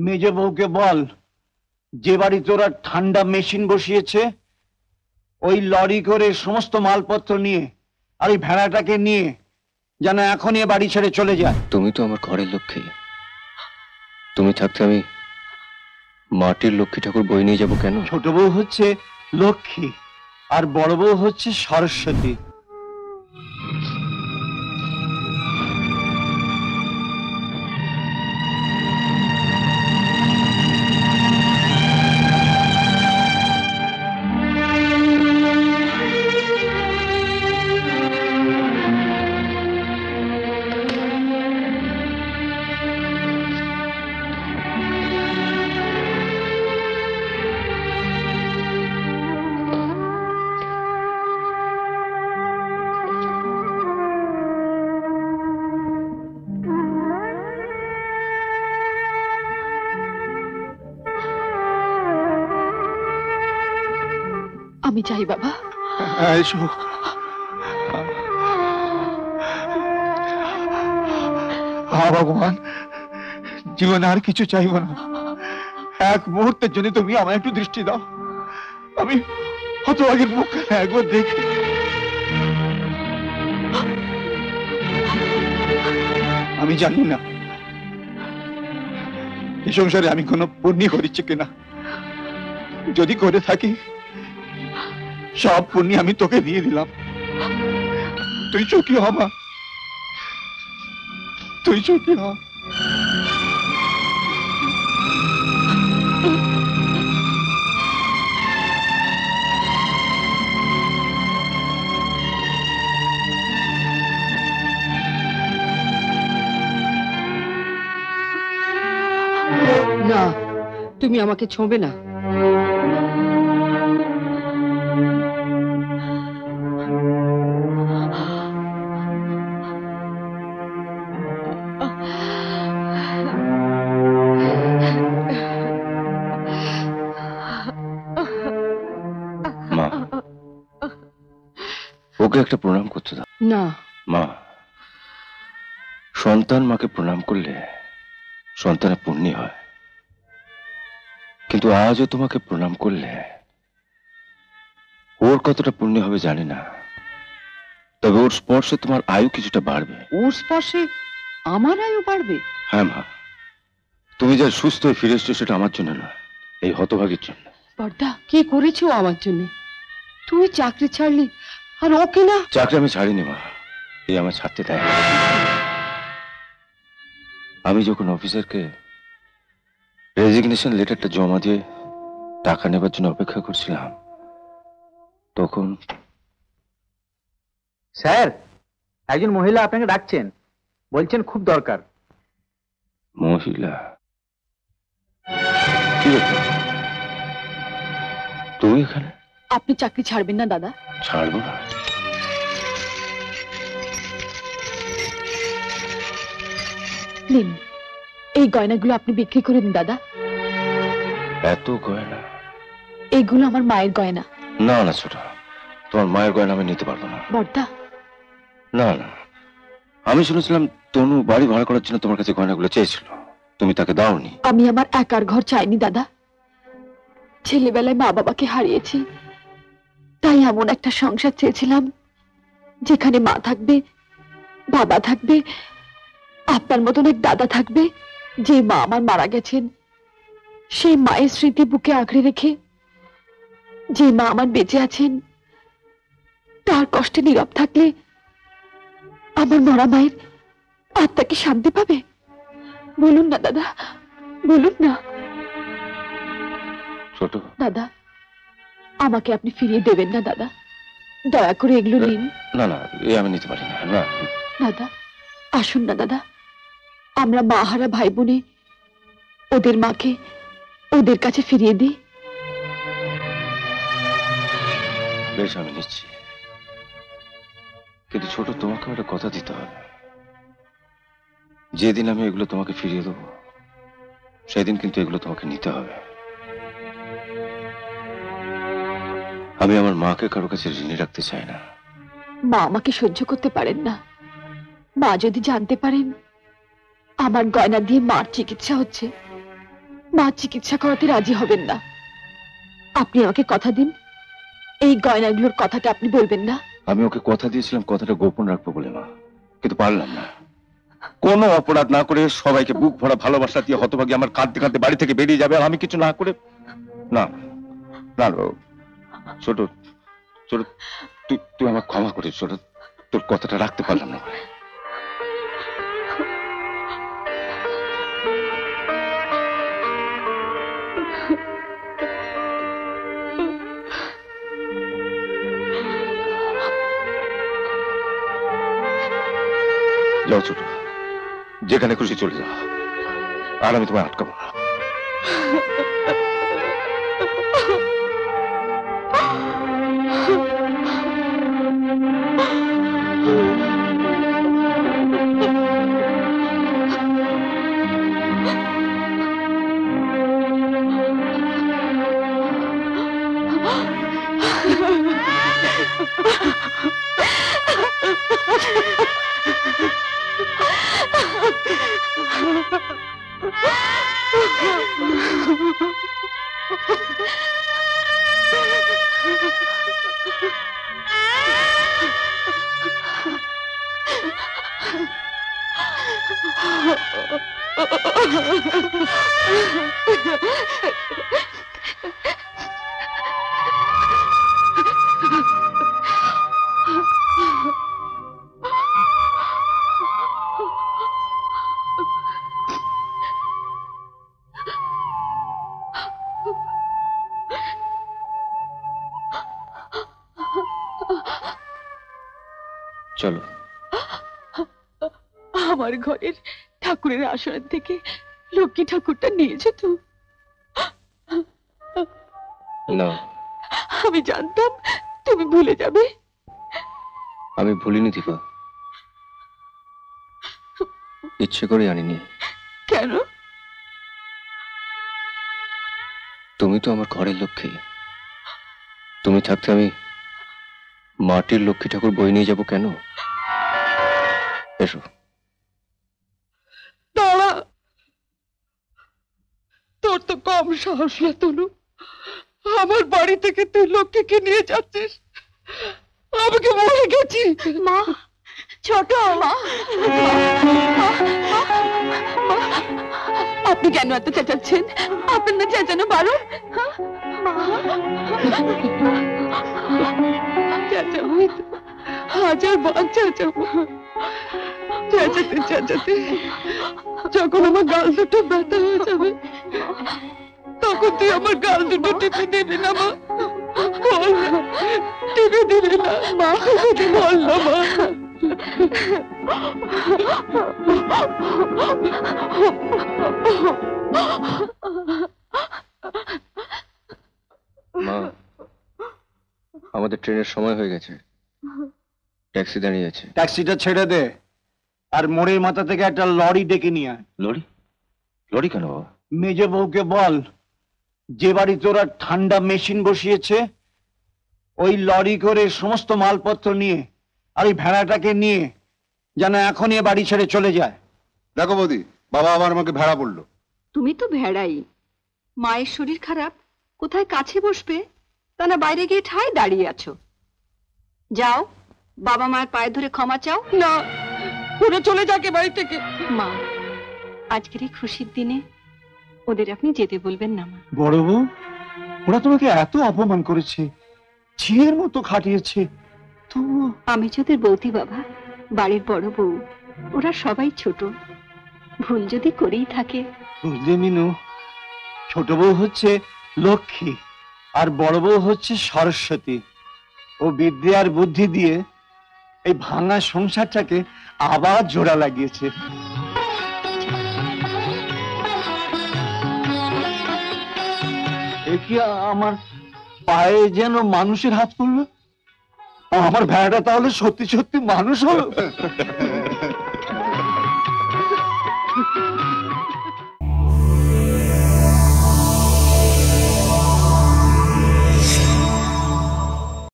মেজে বউকে বল যে বাড়িতে ওরা ঠান্ডা মেশিন বসিয়েছে ওই লরি করে সমস্ত মালপত্র নিয়ে আর ওই ভেড়াটাকে নিয়ে যেন এখনই এ বাড়ি ছেড়ে চলে যায়। তুমি তো আমার ঘরের লক্ষ্মী, তুমি থাকতে আমি মাটির লক্ষ্মী ঠাকুর বই নিয়ে যাবো কেন? ছোট বউ হচ্ছে লক্ষ্মী আর বড় বউ হচ্ছে সরস্বতী। আমি চাই বাবা। এসো। ভগবান, জীবনে আর কিছু চাইব না, এক মুহূর্তের জন্য তুমি আমায় একটু দৃষ্টি দাও। আমি হতভাগের মুখ একবার দেখি। আমি জানি না এই সংসারে আমি কোনো পুণ্য করেছি কিনা, যদি করে থাকি সব পুণ্য আমি তোকে দিয়ে দিলাম। তুই সুখী হ মা, তুই সুখী হ। না, তুমি আমাকে ছোঁবে না। মা, ওকে একটা প্রণাম করতে দাও। না মা, সন্তান মাকে প্রণাম করলে সন্তানের পুণ্য হয়, কিন্তু আজও তোমাকে প্রণাম করলে ওর কতটা পুণ্য হবে জানি না, তবে ওর স্পর্শে তোমার আয়ু কিছুটা বাড়বে। ওর স্পর্শে আমার আয়ু বাড়বে? হ্যাঁ মা, তুমি যা সুস্থ হয়ে ফিরে এসছো সেটা আমার জন্য না, এই হতভাগীর জন্য। বড়দা, কি করেছো আমার জন্য? তুই চাকরি ছাড়লি আর ওকে না? চাকরি আমি ছাড়িনি মা, এই আমার ছাড়তে দেয়। আমি যখন অফিসারকে রেজিগনেশন লেটারটা জমা দিয়ে টাকা নেবার জন্য অপেক্ষা করছিলাম তখন। স্যার, একজন মহিলা আপনাকে ডাকছেন, বলছেন খুব দরকার। মহিলা? কি ব্যাপার? তুমি এখানে? আপনি চাকরি ছাড়বেন না দাদা? ছাড়বো না? নিন, এই গয়নাগুলো আপনি বিক্রি করে দিন দাদা। এত গয়না? এইগুলো আমার মায়ের গয়না। না না ছোট, তোমার মায়ের গয়না আমি নিতে পারবো না। বড়দা, না না, আমি শুনেছিলাম তনু বাড়ি ভাড়া করার জন্য তোমার কাছে গয়নাগুলো চেয়েছিল, তুমি তাকে দাওনি। আমি আমার একার ঘর চাইনি দাদা। ছেলেবেলায় মা বাবাকে হারিয়েছি, তাই এমন একটা সংসার চেয়েছিলাম যেখানে মা থাকবে, বাবা থাকবে, আপনার মতন এক দাদা থাকবে। যে মা আমার মারা গেছেন সেই মায়ের স্মৃতি বুকে আঁকড়ে রেখে যে মা আমার বেঁচে আছেন তার কষ্টে নীরব থাকলে আমার মরা মায়ের আত্মা কি শান্তি পাবে? বলুন না দাদা, বলুন না। ছোট দাদা, আমাকে আপনি ফিরিয়ে দেবেন না দাদা, দয়া করে এগুলো নিন। না না, এ আমি নিতে পারি না। না দাদা, আসুন না দাদা, আমরা মা হারা ভাই বোনে ওদের মাকে ওদের কাছে ফিরিয়ে দিই। বেশ, আমি নিচ্ছি, কিন্তু ছোট তোমাকে একটা কথা দিতে হবে। যেদিন আমি এগুলো তোমাকে ফিরিয়ে দেবো সেদিন কিন্তু এগুলো তোমাকে নিতে হবে। আমি আমার মাকে কারো কাছে ঋণী রাখতে চাই না। মা আমাকে সহ্য করতে পারেন না। মা যদি জানতে পারেন আমার গয়না দিয়ে মার চিকিৎসা হচ্ছে মা চিকিৎসা করাতে রাজি হবেন না। আপনি আমাকে কথা দিন, এই গয়নাগুলোর কথাটা আপনি বলবেন না। আমি ওকে কথা দিয়েছিলাম কথাটা গোপন রাখবো বলে মা, কিন্তু পারলাম না। কোনো অপরাধ না করে সবাইকে বুক ভরা ভালোবাসা দিয়ে হতভাগী আমার কাঁদতে কাঁদতে বাড়ি থেকে বেরিয়ে যাবে, আর আমি কিছু না করে। না না ছোট, ছোট, তুই তুই আমার ক্ষমা করিস ছোট, তোর কথাটা রাখতে পারলাম না। যাও ছোট, যেখানে খুশি চলে যাও, আর আমি তোমায় আটকাবো না। চলো। আমার ঘরের ঠাকুরের আসন থেকে লক্ষ্মী ঠাকুরটা নিয়েছো তো? না, আমি জানতাম তুমি ভুলে যাবে। আমি ভুলিনি দীপা, ইচ্ছে করে আনিনি। কেন? তুমি তো আমার ঘরের লক্ষ্মী, তুমি থাকতে আমি মাটির লক্ষ্মী ঠাকুর বই নিয়ে যাব কেন? এসো। দাঁড়া, তোর তো কম সাহস না তনু, আমার বাড়ি থেকে তুই লক্ষ্মীকে নিয়ে যাচ্ছিস। আমি কি মরে গেছি? মা, ছোট মা, আপনি কেন এত চেঁচাচ্ছেন? আপনার না চেঁচানো বারণ? চেঁচাবো, হাজার বার চেঁচাবো। চেঁচাতে চেঁচাতে যখন আমার গাল দুটো ব্যথা হয়ে যাবে, তখন তুই আমার গাল দুটো টিপে দিবি না মা? বল না, টিপে দিবি না মা? বল না মা। মা, আমাদের ট্রেনের সময় হয়ে গেছে, ট্যাক্সি দাঁড়িয়ে আছে। ট্যাক্সিটা ছেড়ে দে, আর মোড়ের মাথা থেকে একটা লরি ডেকে নিয়ে আয়। লরি? লরি কেন বাবা? মেজে বউকে বল, যে বাড়িতে ওরা ঠান্ডা মেশিন বসিয়েছে, ওই লরি করে সমস্ত মালপত্র নিয়ে আর ওই ভেড়াটাকে নিয়ে যেন এখনই এ বাড়ি ছেড়ে চলে যায়। দেখো বৌদি, বাবা আবার আমাকে ভেড়া বললো। তুমি তো ভেড়াই। মায়ের শরীর খারাপ, কোথায় কাছে বসবে তা না বাইরে গিয়ে ঠায় দাঁড়িয়ে আছো। যাও, বাবা মায়ের পায়ে ধরে ক্ষমা চাও। না, ওরা চলে যাকে বাড়ি থেকে। মা, আজকের এই খুশির দিনে ওদের আপনি যেতে বলবেন না মা। বড় বউ, ওরা তোমাকে এত অপমান করেছে, ঝিয়ের মতো খাটিয়েছে, তো আমি যদি বলতি বাবা, বাড়ির বড় বউ, ওরা সবাই ছোট, ভুল যদি করেই থাকে। বুঝলে মিনু, ছোট বউ হচ্ছে লক্ষ্মী আর বড় বউ হচ্ছে সরস্বতী। ও বিদ্যে আর বুদ্ধি দিয়ে এই ভাঙা সংসারটাকে আবার জোড়া লাগিয়েছে। এ কি আমার পায়ে যেন মানুষের হাত পড়লো? আমার ভেড়াটা তাহলে সত্যি সত্যি মানুষ হলো?